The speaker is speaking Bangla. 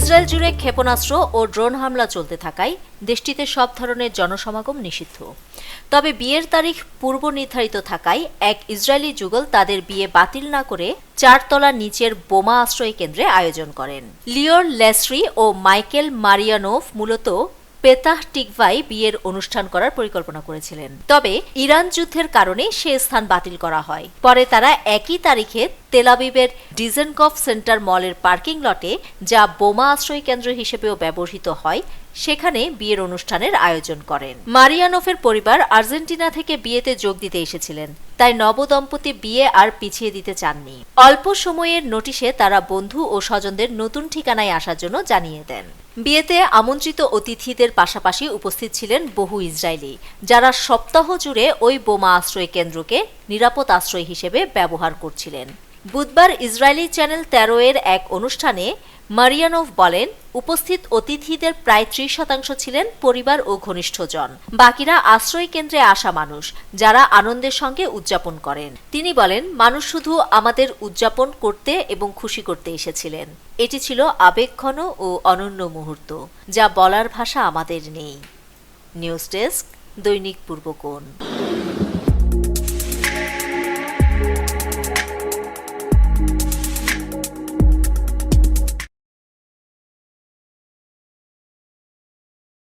ইসরায়েল জুড়ে ক্ষেপণাস্ত্র ও ড্রোন হামলা চলতে থাকায় দেশটিতে সব ধরনের জনসমাগম নিষিদ্ধ। তবে বিয়ের তারিখ পূর্ব নির্ধারিত থাকায় এক ইসরায়েলি যুগল তাদের বিয়ে বাতিল না করে 4 তলা নিচের বোমা আশ্রয় কেন্দ্রে আয়োজন করেন। লিওর লেসরি ও মাইকেল মারিয়ানোভ মূলত পেতাহ টিকভায় বিয়ের অনুষ্ঠান করার পরিকল্পনা করেছিলেন। তবে ইরান যুদ্ধের কারণে সে স্থান বাতিল করা হয়। পরে তারা একই তারিখে তেল আবিবের ডিজেনকফ সেন্টার মলের পার্কিং লটে, যা বোমা আশ্রয় কেন্দ্র হিসেবেও ব্যবহৃত হয়, সেখানে বিয়ের অনুষ্ঠানের আয়োজন করেন। মারিয়ানোভের পরিবার আর্জেন্টিনা থেকে বিয়েতে যোগ দিতে এসেছিলেন, তাই নবদম্পতি বিয়ে আর পিছিয়ে দিতে চাননি। অল্প সময়ের নোটিশে তারা বন্ধু ও স্বজনদের নতুন ঠিকানায় আসার জন্য জানিয়ে দেন। বিয়েতে আমন্ত্রিত অতিথিদের পাশাপাশি উপস্থিত ছিলেন বহু ইসরায়েলি, যারা সপ্তাহ জুড়ে ওই বোমা আশ্রয় কেন্দ্রকে নিরাপদ আশ্রয় হিসেবে ব্যবহার করছিলেন। বুধবার ইসরায়েলি চ্যানেল 13 এর এক অনুষ্ঠানে মারিয়ানোভ বলেন, উপস্থিত অতিথিদের প্রায় 30% ছিলেন পরিবার ও ঘনিষ্ঠজন। বাকিরা আশ্রয় কেন্দ্রে আসা মানুষ, যারা আনন্দের সঙ্গে উদযাপন করেন। তিনি বলেন, মানুষ শুধু আমাদের উদযাপন করতে এবং খুশি করতে এসেছিলেন। এটি ছিল আবেগঘন ও অনন্য মুহূর্ত, যা বলার ভাষা আমাদের নেই। নিউজ ডেস্ক, দৈনিক পূর্বকোণ।